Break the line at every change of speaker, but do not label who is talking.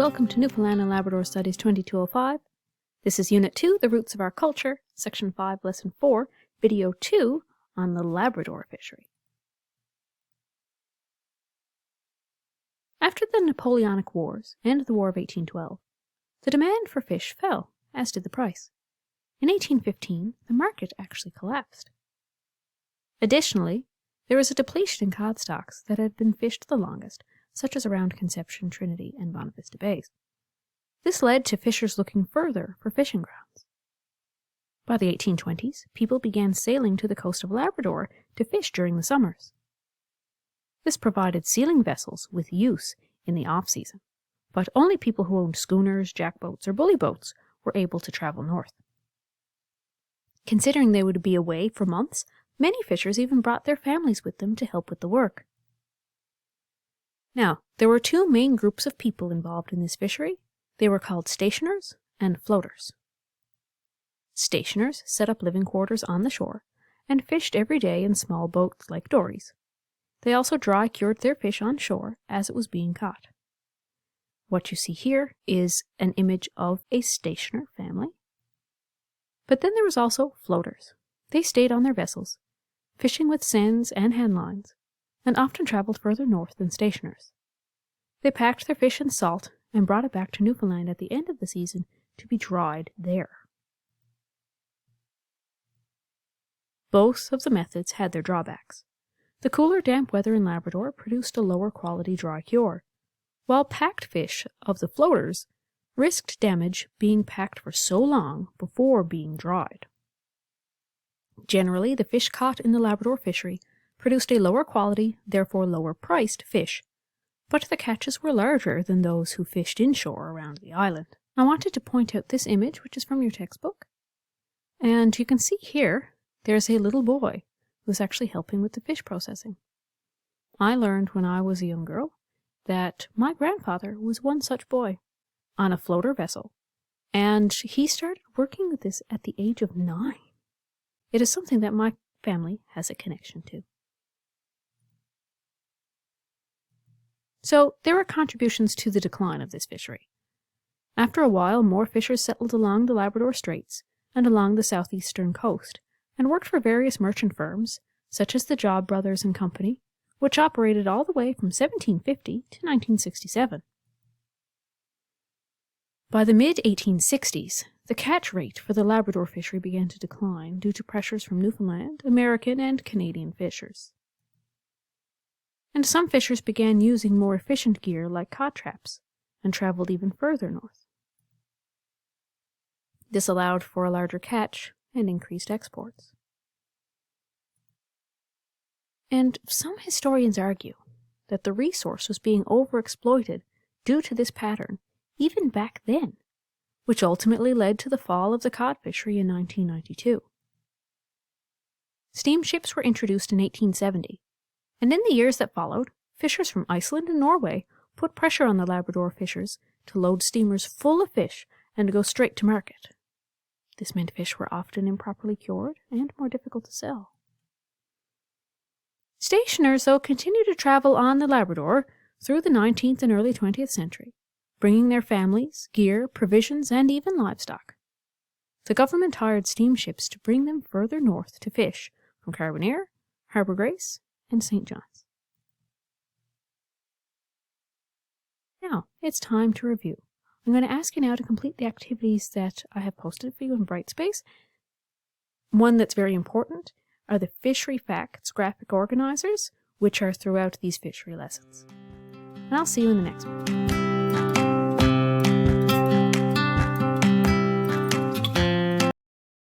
welcome to Newfoundland and Labrador Studies 2205. This is Unit 2, The Roots of Our Culture, Section 5, Lesson 4, Video 2 on the Labrador Fishery. After the Napoleonic Wars and the War of 1812, the demand for fish fell, as did the price. In 1815, the market actually collapsed. Additionally, there was a depletion in cod stocks that had been fished the longest, such as around Conception, Trinity, and Bonavista Bays. This led to fishers looking further for fishing grounds. By the 1820s, people began sailing to the coast of Labrador to fish during the summers. This provided sealing vessels with use in the off-season, but only people who owned schooners, jackboats, or bully boats were able to travel north. Considering they would be away for months, many fishers even brought their families with them to help with the work. Now, there were two main groups of people involved in this fishery. They were called stationers and floaters. Stationers set up living quarters on the shore and fished every day in small boats like dories. They also dry cured their fish on shore as it was being caught. What you see here is an image of a stationer family. But then there was also floaters. They stayed on their vessels, fishing with seines and hand lines, and often traveled further north than stationers. They packed their fish in salt and brought it back to Newfoundland at the end of the season to be dried there. Both of the methods had their drawbacks. The cooler, damp weather in Labrador produced a lower quality dry cure, while packed fish of the floaters risked damage being packed for so long before being dried. Generally, the fish caught in the Labrador fishery produced a lower quality, therefore lower priced fish, but the catches were larger than those who fished inshore around the island. I wanted to point out this image, which is from your textbook, and you can see here there's a little boy who's actually helping with the fish processing. I learned when I was a young girl that my grandfather was one such boy on a floater vessel, and he started working with this at the age of 9. It is something that my family has a connection to. So there were contributions to the decline of this fishery. After a while, more fishers settled along the Labrador Straits and along the southeastern coast, and worked for various merchant firms, such as the Job Brothers and Company, which operated all the way from 1750 to 1967. By the mid-1860s, the catch rate for the Labrador fishery began to decline due to pressures from Newfoundland, American, and Canadian fishers. And some fishers began using more efficient gear like cod traps, and traveled even further north. This allowed for a larger catch and increased exports. And some historians argue that the resource was being overexploited due to this pattern even back then, which ultimately led to the fall of the cod fishery in 1992. Steamships were introduced in 1870, and in the years that followed, fishers from Iceland and Norway put pressure on the Labrador fishers to load steamers full of fish and to go straight to market. This meant fish were often improperly cured and more difficult to sell. Stationers, though, continued to travel on the Labrador through the 19th and early 20th century, bringing their families, gear, provisions, and even livestock. The government hired steamships to bring them further north to fish from Carbonear, Harbour Grace, and St. John's. Now, it's time to review. I'm going to ask you now to complete the activities that I have posted for you in Brightspace. One that's very important are the Fishery Facts graphic organizers, which are throughout these fishery lessons. And I'll see you in the next one.